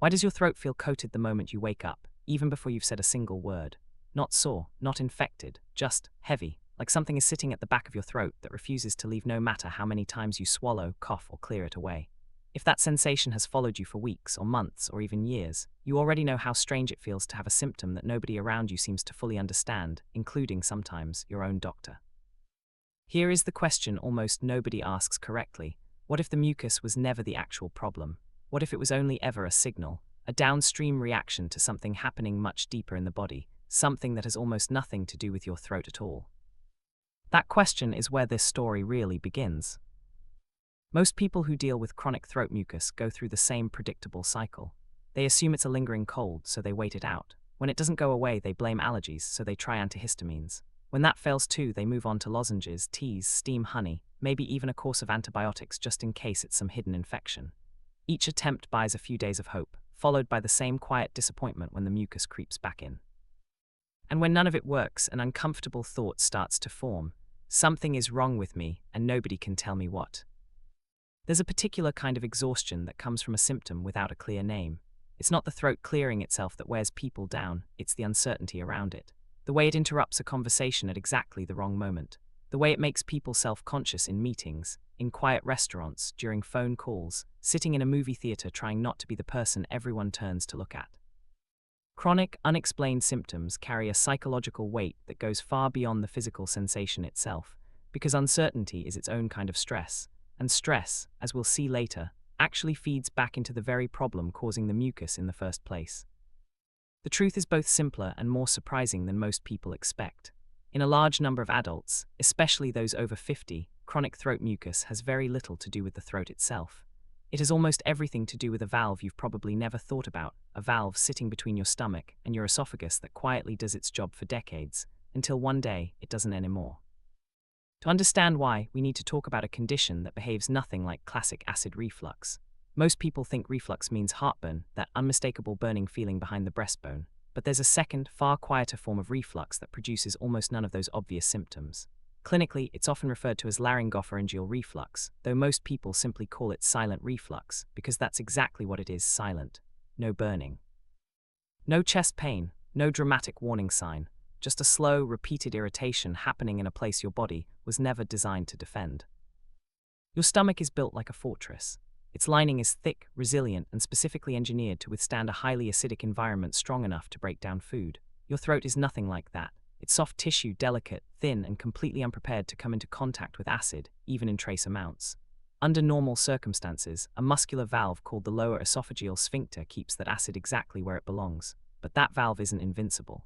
Why does your throat feel coated the moment you wake up, even before you've said a single word? Not sore, not infected, just heavy, like something is sitting at the back of your throat that refuses to leave no matter how many times you swallow, cough, or clear it away. If that sensation has followed you for weeks or months or even years, you already know how strange it feels to have a symptom that nobody around you seems to fully understand, including sometimes your own doctor. Here is the question almost nobody asks correctly. What if the mucus was never the actual problem? What if it was only ever a signal, a downstream reaction to something happening much deeper in the body, something that has almost nothing to do with your throat at all? That question is where this story really begins. Most people who deal with chronic throat mucus go through the same predictable cycle. They assume it's a lingering cold, so they wait it out. When it doesn't go away, they blame allergies, so they try antihistamines. When that fails too, they move on to lozenges, teas, steam honey, maybe even a course of antibiotics just in case it's some hidden infection. Each attempt buys a few days of hope, followed by the same quiet disappointment when the mucus creeps back in. And when none of it works, an uncomfortable thought starts to form. Something is wrong with me, and nobody can tell me what. There's a particular kind of exhaustion that comes from a symptom without a clear name. It's not the throat clearing itself that wears people down, it's the uncertainty around it. The way it interrupts a conversation at exactly the wrong moment. The way it makes people self-conscious in meetings, in quiet restaurants, during phone calls, sitting in a movie theater trying not to be the person everyone turns to look at. Chronic, unexplained symptoms carry a psychological weight that goes far beyond the physical sensation itself, because uncertainty is its own kind of stress, and stress, as we'll see later, actually feeds back into the very problem causing the mucus in the first place. The truth is both simpler and more surprising than most people expect. In a large number of adults, especially those over 50, chronic throat mucus has very little to do with the throat itself. It has almost everything to do with a valve you've probably never thought about, a valve sitting between your stomach and your esophagus that quietly does its job for decades, until one day it doesn't anymore. To understand why, we need to talk about a condition that behaves nothing like classic acid reflux. Most people think reflux means heartburn, that unmistakable burning feeling behind the breastbone, but there's a second, far quieter form of reflux that produces almost none of those obvious symptoms. Clinically, it's often referred to as laryngopharyngeal reflux, though most people simply call it silent reflux, because that's exactly what it is: silent. No burning. No chest pain, no dramatic warning sign, just a slow, repeated irritation happening in a place your body was never designed to defend. Your stomach is built like a fortress. Its lining is thick, resilient, and specifically engineered to withstand a highly acidic environment strong enough to break down food. Your throat is nothing like that. It's soft tissue, delicate, thin, and completely unprepared to come into contact with acid, even in trace amounts. Under normal circumstances, a muscular valve called the lower esophageal sphincter keeps that acid exactly where it belongs, but that valve isn't invincible.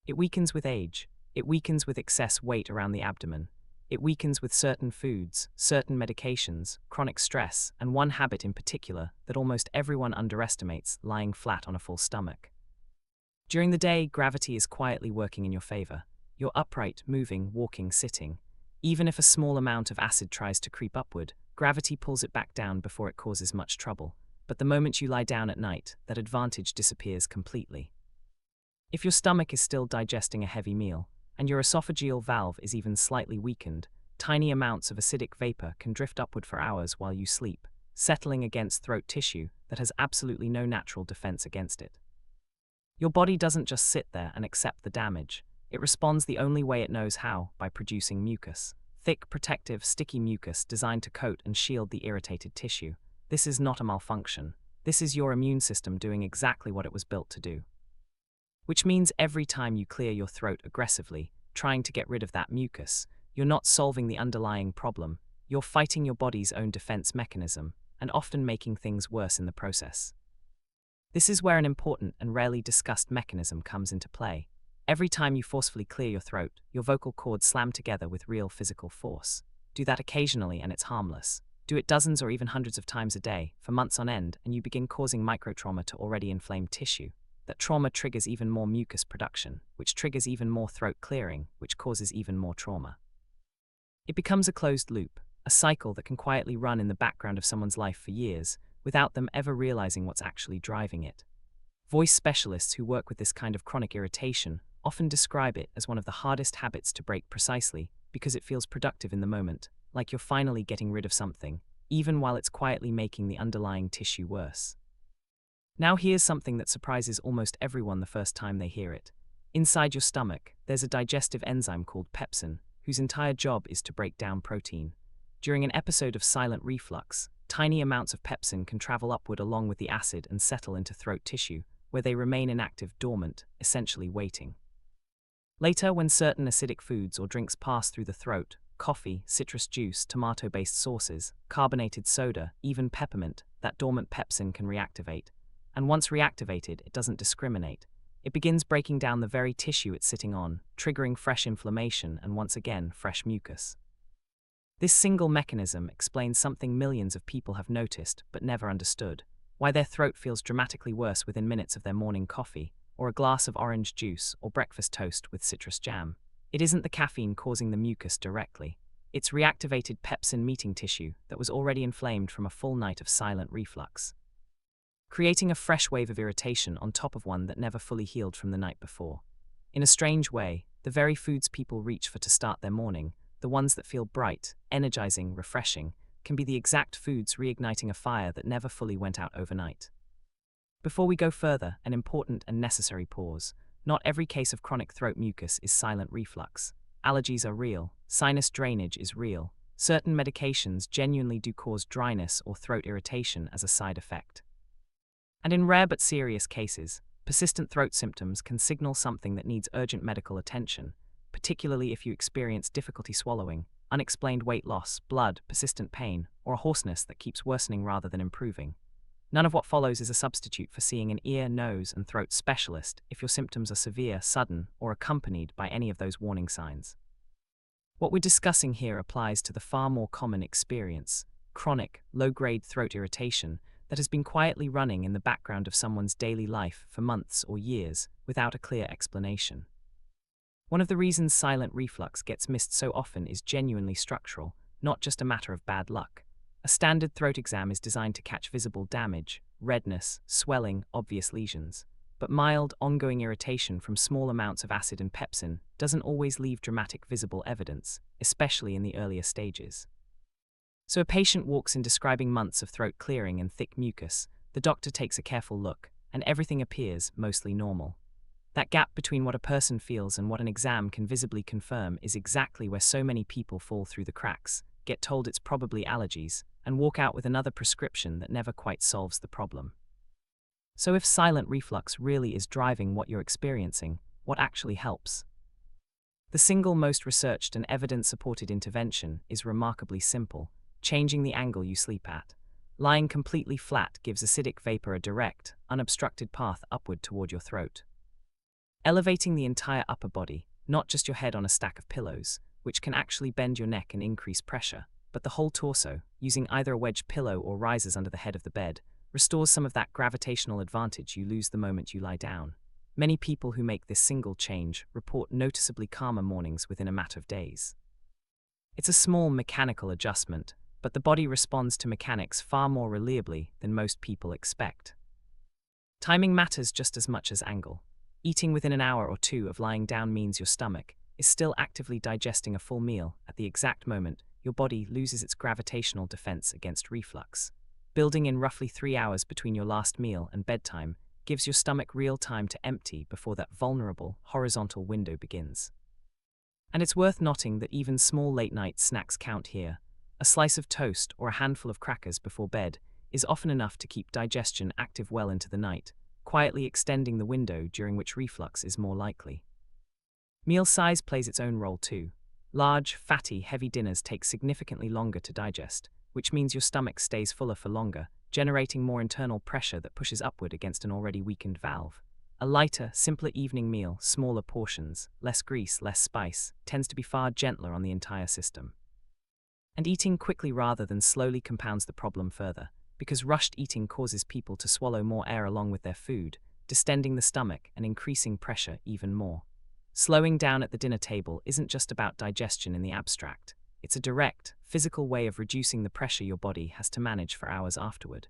It weakens with age. It weakens with excess weight around the abdomen. It weakens with certain foods, certain medications, chronic stress, and one habit in particular that almost everyone underestimates: lying flat on a full stomach. During the day, gravity is quietly working in your favor. You're upright, moving, walking, sitting. Even if a small amount of acid tries to creep upward, gravity pulls it back down before it causes much trouble. But the moment you lie down at night, that advantage disappears completely. If your stomach is still digesting a heavy meal, and your esophageal valve is even slightly weakened, tiny amounts of acidic vapor can drift upward for hours while you sleep, settling against throat tissue that has absolutely no natural defense against it. Your body doesn't just sit there and accept the damage. It responds the only way it knows how, by producing mucus. Thick, protective, sticky mucus designed to coat and shield the irritated tissue. This is not a malfunction. This is your immune system doing exactly what it was built to do. Which means every time you clear your throat aggressively, trying to get rid of that mucus, you're not solving the underlying problem. You're fighting your body's own defense mechanism, and often making things worse in the process. This is where an important and rarely discussed mechanism comes into play. Every time you forcefully clear your throat, your vocal cords slam together with real physical force. Do that occasionally and it's harmless. Do it dozens or even hundreds of times a day, for months on end, and you begin causing microtrauma to already inflamed tissue. That trauma triggers even more mucus production, which triggers even more throat clearing, which causes even more trauma. It becomes a closed loop, a cycle that can quietly run in the background of someone's life for years, without them ever realizing what's actually driving it. Voice specialists who work with this kind of chronic irritation often describe it as one of the hardest habits to break, precisely because it feels productive in the moment, like you're finally getting rid of something, even while it's quietly making the underlying tissue worse. Now here's something that surprises almost everyone the first time they hear it. Inside your stomach, there's a digestive enzyme called pepsin, whose entire job is to break down protein. During an episode of silent reflux, tiny amounts of pepsin can travel upward along with the acid and settle into throat tissue, where they remain inactive, dormant, essentially waiting. Later, when certain acidic foods or drinks pass through the throat, coffee, citrus juice, tomato-based sauces, carbonated soda, even peppermint, that dormant pepsin can reactivate. And once reactivated, it doesn't discriminate. It begins breaking down the very tissue it's sitting on, triggering fresh inflammation and once again, fresh mucus. This single mechanism explains something millions of people have noticed but never understood: why their throat feels dramatically worse within minutes of their morning coffee, or a glass of orange juice, or breakfast toast with citrus jam. It isn't the caffeine causing the mucus directly. It's reactivated pepsin meeting tissue that was already inflamed from a full night of silent reflux, creating a fresh wave of irritation on top of one that never fully healed from the night before. In a strange way, the very foods people reach for to start their morning, the ones that feel bright, energizing, refreshing, can be the exact foods reigniting a fire that never fully went out overnight. Before we go further, an important and necessary pause. Not every case of chronic throat mucus is silent reflux. Allergies are real, sinus drainage is real. Certain medications genuinely do cause dryness or throat irritation as a side effect. And in rare but serious cases, persistent throat symptoms can signal something that needs urgent medical attention, particularly if you experience difficulty swallowing, unexplained weight loss, blood, persistent pain, or a hoarseness that keeps worsening rather than improving. None of what follows is a substitute for seeing an ear, nose, and throat specialist if your symptoms are severe, sudden, or accompanied by any of those warning signs. What we're discussing here applies to the far more common experience: chronic, low-grade throat irritation that has been quietly running in the background of someone's daily life for months or years without a clear explanation. One of the reasons silent reflux gets missed so often is genuinely structural, not just a matter of bad luck. A standard throat exam is designed to catch visible damage, redness, swelling, obvious lesions. But mild, ongoing irritation from small amounts of acid and pepsin doesn't always leave dramatic visible evidence, especially in the earlier stages. So a patient walks in describing months of throat clearing and thick mucus. The doctor takes a careful look, and everything appears mostly normal. That gap between what a person feels and what an exam can visibly confirm is exactly where so many people fall through the cracks, get told it's probably allergies, and walk out with another prescription that never quite solves the problem. So if silent reflux really is driving what you're experiencing, what actually helps? The single most researched and evidence-supported intervention is remarkably simple: changing the angle you sleep at. Lying completely flat gives acidic vapor a direct, unobstructed path upward toward your throat. Elevating the entire upper body, not just your head on a stack of pillows, which can actually bend your neck and increase pressure, but the whole torso, using either a wedge pillow or risers under the head of the bed, restores some of that gravitational advantage you lose the moment you lie down. Many people who make this single change report noticeably calmer mornings within a matter of days. It's a small mechanical adjustment, but the body responds to mechanics far more reliably than most people expect. Timing matters just as much as angle. Eating within an hour or two of lying down means your stomach is still actively digesting a full meal at the exact moment your body loses its gravitational defense against reflux. Building in roughly 3 hours between your last meal and bedtime gives your stomach real time to empty before that vulnerable, horizontal window begins. And it's worth noting that even small late-night snacks count here. A slice of toast or a handful of crackers before bed is often enough to keep digestion active well into the night, quietly extending the window during which reflux is more likely. Meal size plays its own role too. Large, fatty, heavy dinners take significantly longer to digest, which means your stomach stays fuller for longer, generating more internal pressure that pushes upward against an already weakened valve. A lighter, simpler evening meal, smaller portions, less grease, less spice, tends to be far gentler on the entire system. And eating quickly rather than slowly compounds the problem further, because rushed eating causes people to swallow more air along with their food, distending the stomach and increasing pressure even more. Slowing down at the dinner table isn't just about digestion in the abstract. It's a direct, physical way of reducing the pressure your body has to manage for hours afterward.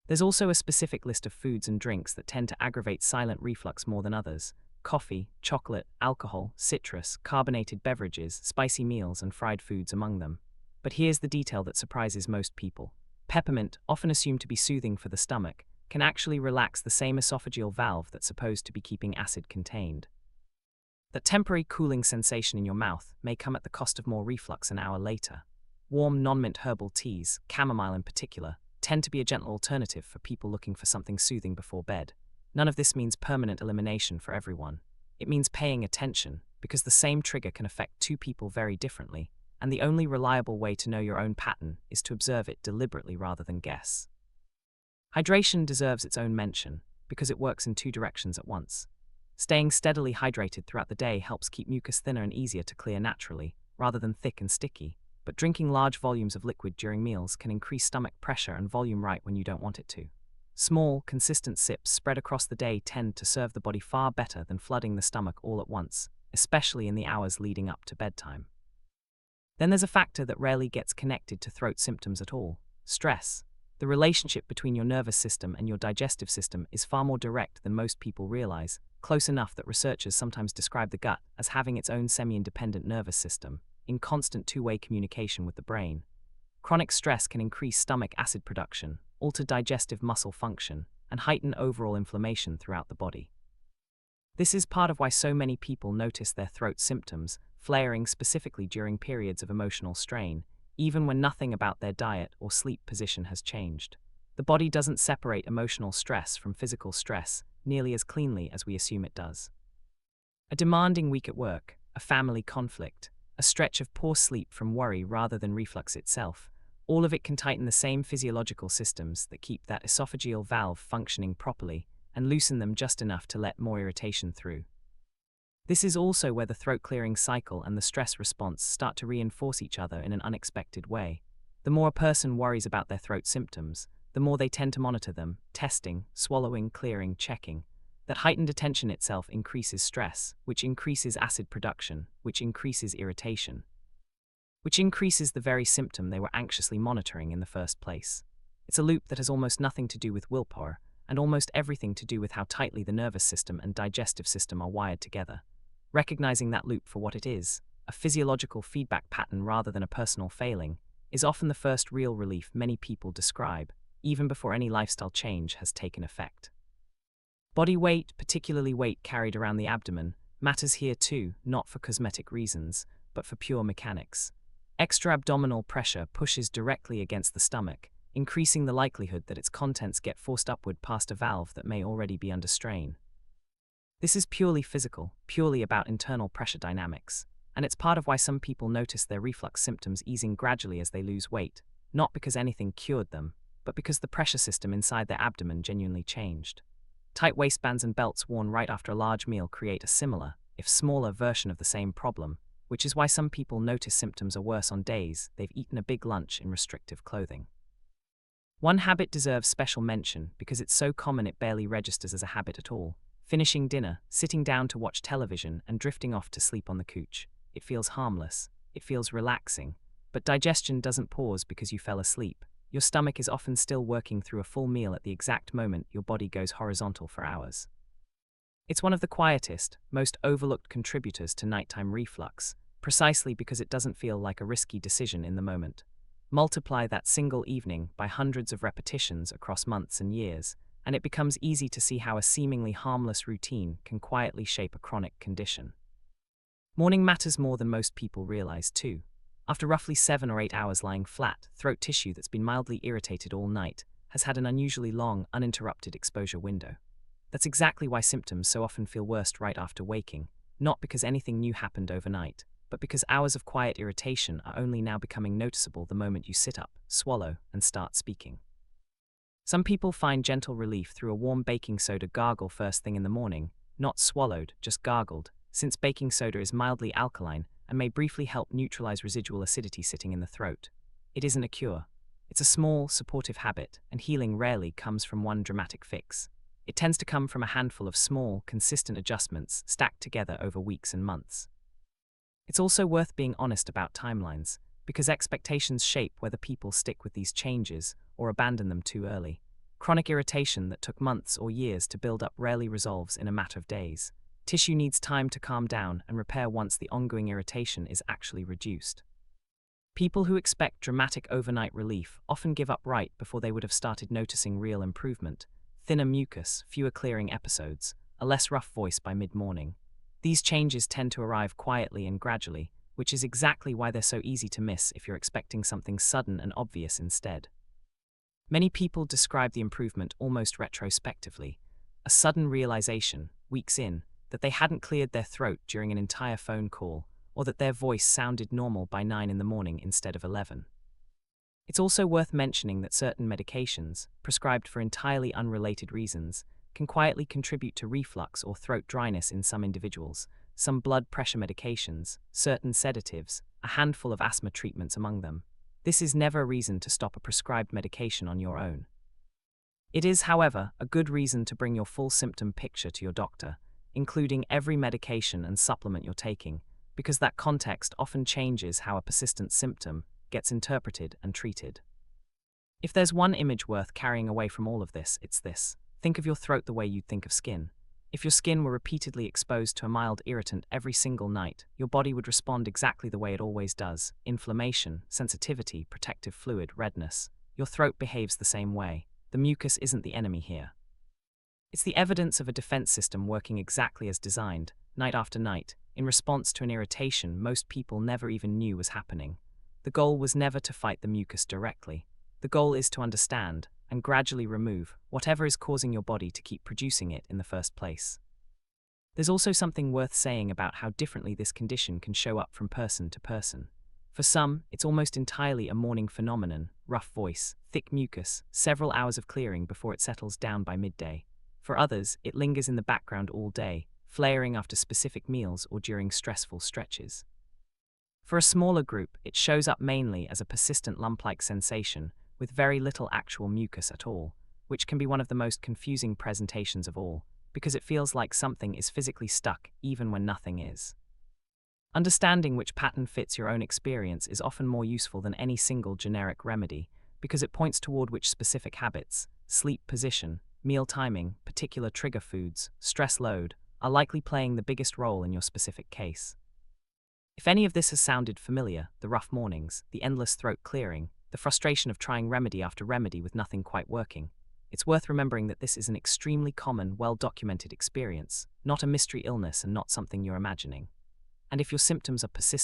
There's also a specific list of foods and drinks that tend to aggravate silent reflux more than others: coffee, chocolate, alcohol, citrus, carbonated beverages, spicy meals, and fried foods among them. But here's the detail that surprises most people. Peppermint, often assumed to be soothing for the stomach, can actually relax the same esophageal valve that's supposed to be keeping acid contained. That temporary cooling sensation in your mouth may come at the cost of more reflux an hour later. Warm non-mint herbal teas, chamomile in particular, tend to be a gentle alternative for people looking for something soothing before bed. None of this means permanent elimination for everyone. It means paying attention, because the same trigger can affect two people very differently, and the only reliable way to know your own pattern is to observe it deliberately rather than guess. Hydration deserves its own mention, because it works in two directions at once. Staying steadily hydrated throughout the day helps keep mucus thinner and easier to clear naturally, rather than thick and sticky, but drinking large volumes of liquid during meals can increase stomach pressure and volume right when you don't want it to. Small, consistent sips spread across the day tend to serve the body far better than flooding the stomach all at once, especially in the hours leading up to bedtime. Then there's a factor that rarely gets connected to throat symptoms at all: stress. The relationship between your nervous system and your digestive system is far more direct than most people realize, close enough that researchers sometimes describe the gut as having its own semi-independent nervous system, in constant two-way communication with the brain. Chronic stress can increase stomach acid production, alter digestive muscle function, and heighten overall inflammation throughout the body. This is part of why so many people notice their throat symptoms flaring specifically during periods of emotional strain, even when nothing about their diet or sleep position has changed. The body doesn't separate emotional stress from physical stress nearly as cleanly as we assume it does. A demanding week at work, a family conflict, a stretch of poor sleep from worry rather than reflux itself, all of it can tighten the same physiological systems that keep that esophageal valve functioning properly and loosen them just enough to let more irritation through. This is also where the throat clearing cycle and the stress response start to reinforce each other in an unexpected way. The more a person worries about their throat symptoms, the more they tend to monitor them, testing, swallowing, clearing, checking. That heightened attention itself increases stress, which increases acid production, which increases irritation, which increases the very symptom they were anxiously monitoring in the first place. It's a loop that has almost nothing to do with willpower, and almost everything to do with how tightly the nervous system and digestive system are wired together. Recognizing that loop for what it is, a physiological feedback pattern rather than a personal failing, is often the first real relief many people describe, even before any lifestyle change has taken effect. Body weight, particularly weight carried around the abdomen, matters here too, not for cosmetic reasons, but for pure mechanics. Extra abdominal pressure pushes directly against the stomach, increasing the likelihood that its contents get forced upward past a valve that may already be under strain. This is purely physical, purely about internal pressure dynamics, and it's part of why some people notice their reflux symptoms easing gradually as they lose weight, not because anything cured them, but because the pressure system inside their abdomen genuinely changed. Tight waistbands and belts worn right after a large meal create a similar, if smaller, version of the same problem, which is why some people notice symptoms are worse on days they've eaten a big lunch in restrictive clothing. One habit deserves special mention because it's so common it barely registers as a habit at all: finishing dinner, sitting down to watch television, and drifting off to sleep on the couch. It feels harmless, it feels relaxing, but digestion doesn't pause because you fell asleep. Your stomach is often still working through a full meal at the exact moment your body goes horizontal for hours. It's one of the quietest, most overlooked contributors to nighttime reflux, precisely because it doesn't feel like a risky decision in the moment. Multiply that single evening by hundreds of repetitions across months and years, and it becomes easy to see how a seemingly harmless routine can quietly shape a chronic condition. Morning matters more than most people realize too. After roughly 7 or 8 hours lying flat, throat tissue that's been mildly irritated all night has had an unusually long, uninterrupted exposure window. That's exactly why symptoms so often feel worst right after waking, not because anything new happened overnight, but because hours of quiet irritation are only now becoming noticeable the moment you sit up, swallow, and start speaking. Some people find gentle relief through a warm baking soda gargle first thing in the morning, not swallowed, just gargled, since baking soda is mildly alkaline and may briefly help neutralize residual acidity sitting in the throat. It isn't a cure. It's a small, supportive habit, and healing rarely comes from one dramatic fix. It tends to come from a handful of small, consistent adjustments stacked together over weeks and months. It's also worth being honest about timelines, because expectations shape whether people stick with these changes or abandon them too early. Chronic irritation that took months or years to build up rarely resolves in a matter of days. Tissue needs time to calm down and repair once the ongoing irritation is actually reduced. People who expect dramatic overnight relief often give up right before they would have started noticing real improvement. thinner mucus, fewer clearing episodes, a less rough voice by mid-morning. These changes tend to arrive quietly and gradually, which is exactly why they're so easy to miss if you're expecting something sudden and obvious instead. Many people describe the improvement almost retrospectively, a sudden realization, weeks in, that they hadn't cleared their throat during an entire phone call, or that their voice sounded normal by 9 in the morning instead of 11. It's also worth mentioning that certain medications, prescribed for entirely unrelated reasons, can quietly contribute to reflux or throat dryness in some individuals, some blood pressure medications, certain sedatives, a handful of asthma treatments among them. This is never a reason to stop a prescribed medication on your own. It is, however, a good reason to bring your full symptom picture to your doctor, including every medication and supplement you're taking, because that context often changes how a persistent symptom gets interpreted and treated. If there's one image worth carrying away from all of this, it's this. Think of your throat the way you'd think of skin. If your skin were repeatedly exposed to a mild irritant every single night, your body would respond exactly the way it always does: inflammation, sensitivity, protective fluid, redness. Your throat behaves the same way. The mucus isn't the enemy here. It's the evidence of a defense system working exactly as designed, night after night, in response to an irritation most people never even knew was happening. The goal was never to fight the mucus directly. The goal is to understand and gradually remove whatever is causing your body to keep producing it in the first place. There's also something worth saying about how differently this condition can show up from person to person. For some, it's almost entirely a morning phenomenon: rough voice, thick mucus, several hours of clearing before it settles down by midday. For others, it lingers in the background all day, flaring after specific meals or during stressful stretches. For a smaller group, it shows up mainly as a persistent lump-like sensation with very little actual mucus at all, which can be one of the most confusing presentations of all, because it feels like something is physically stuck even when nothing is. Understanding which pattern fits your own experience is often more useful than any single generic remedy, because it points toward which specific habits, sleep position, meal timing, particular trigger foods, stress load, are likely playing the biggest role in your specific case. If any of this has sounded familiar, the rough mornings, the endless throat clearing, the frustration of trying remedy after remedy with nothing quite working, it's worth remembering that this is an extremely common, well-documented experience, not a mystery illness and not something you're imagining. And if your symptoms are persistent,